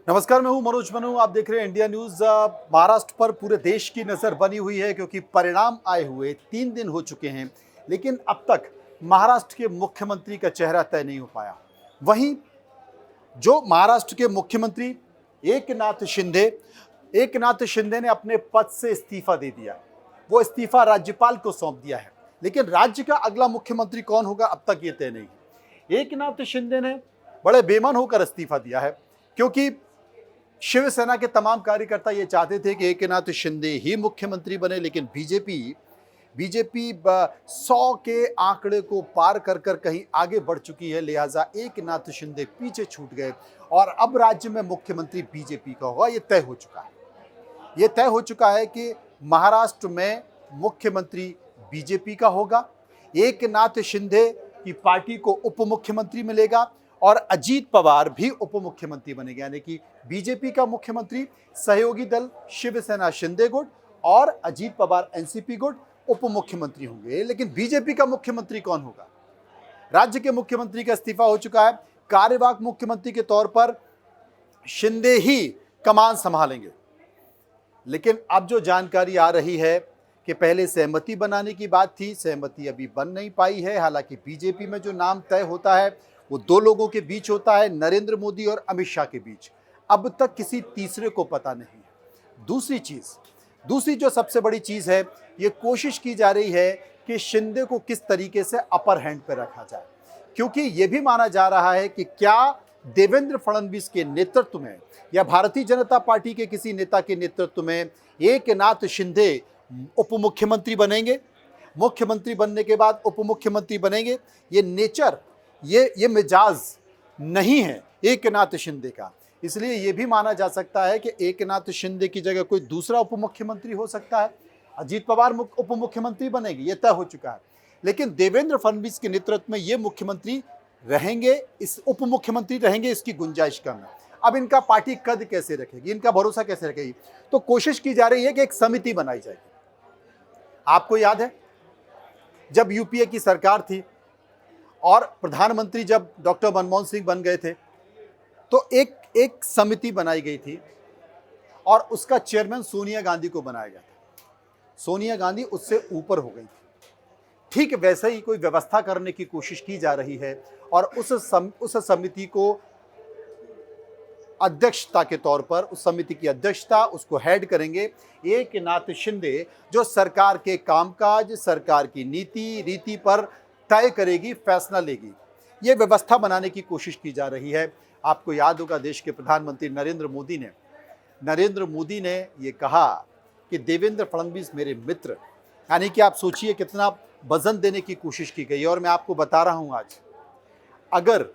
नमस्कार, मैं हूं मनोज मनु। आप देख रहे हैं इंडिया न्यूज। महाराष्ट्र पर पूरे देश की नजर बनी हुई है क्योंकि परिणाम आए हुए 3 दिन हो चुके हैं, लेकिन अब तक महाराष्ट्र के मुख्यमंत्री का चेहरा तय नहीं हो पाया। वहीं जो महाराष्ट्र के मुख्यमंत्री एकनाथ शिंदे ने अपने पद से इस्तीफा दे दिया। वो इस्तीफा राज्यपाल को सौंप दिया है, लेकिन राज्य का अगला मुख्यमंत्री कौन होगा अब तक ये तय नहीं है। एकनाथ शिंदे ने बड़े बेमन होकर इस्तीफा दिया है क्योंकि शिवसेना के तमाम कार्यकर्ता ये चाहते थे कि एकनाथ शिंदे ही मुख्यमंत्री बने, लेकिन बीजेपी 100 के आंकड़े को पार कर कहीं आगे बढ़ चुकी है। लिहाजा एकनाथ शिंदे पीछे छूट गए और अब राज्य में मुख्यमंत्री बीजेपी का होगा। ये तय हो चुका है कि महाराष्ट्र में मुख्यमंत्री बीजेपी का होगा। एकनाथ शिंदे की पार्टी को उप मुख्यमंत्री मिलेगा और अजीत पवार भी उप मुख्यमंत्री बनेंगे, यानी कि बीजेपी का मुख्यमंत्री सहयोगी दल शिवसेना शिंदे गुट और अजीत पवार एनसीपी गुट उप मुख्यमंत्री होंगे। लेकिन बीजेपी का मुख्यमंत्री कौन होगा? राज्य के मुख्यमंत्री का इस्तीफा हो चुका है। कार्यवाहक मुख्यमंत्री के तौर पर शिंदे ही कमान संभालेंगे, लेकिन अब जो जानकारी आ रही है कि पहले सहमति बनाने की बात थी, सहमति अभी बन नहीं पाई है। हालांकि बीजेपी में जो नाम तय होता है वो 2 लोगों के बीच होता है, नरेंद्र मोदी और अमित शाह के बीच। अब तक किसी तीसरे को पता नहीं है। दूसरी जो सबसे बड़ी चीज़ है, ये कोशिश की जा रही है कि शिंदे को किस तरीके से अपर हैंड पर रखा जाए, क्योंकि ये भी माना जा रहा है कि क्या देवेंद्र फडणवीस के नेतृत्व में या भारतीय जनता पार्टी के किसी नेता के नेतृत्व में एकनाथ शिंदे उप मुख्यमंत्री बनेंगे। मुख्यमंत्री बनने के बाद उप मुख्यमंत्री बनेंगे। ये नेचर, ये मिजाज नहीं है एकनाथ शिंदे का। इसलिए ये भी माना जा सकता है कि एकनाथ शिंदे की जगह कोई दूसरा उप मुख्यमंत्री हो सकता है। अजीत पवार उप मुख्यमंत्री बनेंगे, ये तय हो चुका है। लेकिन देवेंद्र फडणवीस के नेतृत्व में ये मुख्यमंत्री रहेंगे, इस उप मुख्यमंत्री रहेंगे, इसकी गुंजाइश कम है। अब इनका पार्टी कद कैसे रखेगी, इनका भरोसा कैसे रखेगी? तो कोशिश की जा रही है कि एक समिति बनाई जाएगी। आपको याद है जब यूपीए की सरकार थी और प्रधानमंत्री जब डॉक्टर मनमोहन सिंह बन गए थे, तो एक समिति बनाई गई थी और उसका चेयरमैन सोनिया गांधी को बनाया गया था। सोनिया गांधी उससे ऊपर हो गई थी। ठीक वैसे ही कोई व्यवस्था करने की कोशिश की जा रही है और उस समिति को अध्यक्षता के तौर पर, उस समिति की अध्यक्षता, उसको हेड करेंगे एकनाथ शिंदे, जो सरकार के कामकाज, सरकार की नीति रीति पर तय करेगी, फैसला लेगी। ये व्यवस्था बनाने की कोशिश की जा रही है। आपको याद होगा देश के प्रधानमंत्री नरेंद्र मोदी ने ये कहा कि देवेंद्र फडणवीस मेरे मित्र, यानी कि आप सोचिए कितना वजन देने की कोशिश की गई है। और मैं आपको बता रहा हूँ आज, अगर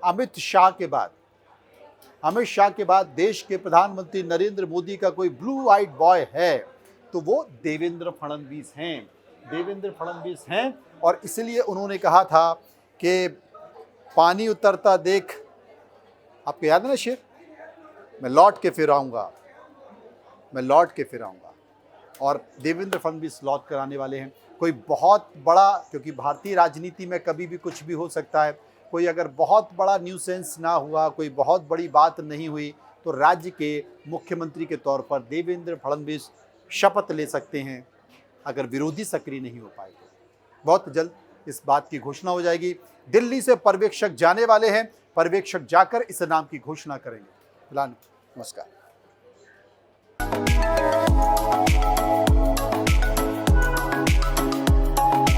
अमित शाह के बाद देश के प्रधानमंत्री नरेंद्र मोदी का कोई ब्लू आइड बॉय है तो वो देवेंद्र फडणवीस हैं। और इसलिए उन्होंने कहा था कि पानी उतरता देख, आपको याद है ना शेर, मैं लौट के फिर आऊँगा। और देवेंद्र फडणवीस लौट कर आने वाले हैं। कोई बहुत बड़ा, क्योंकि भारतीय राजनीति में कभी भी कुछ भी हो सकता है, कोई अगर बहुत बड़ा न्यूसेंस ना हुआ, कोई बहुत बड़ी बात नहीं हुई, तो राज्य के मुख्यमंत्री के तौर पर देवेंद्र फडणवीस शपथ ले सकते हैं, अगर विरोधी सक्रिय नहीं हो पाए तो। बहुत जल्द इस बात की घोषणा हो जाएगी। दिल्ली से पर्यवेक्षक जाने वाले हैं, पर्यवेक्षक जाकर इस नाम की घोषणा करेंगे। फिलहाल नमस्कार।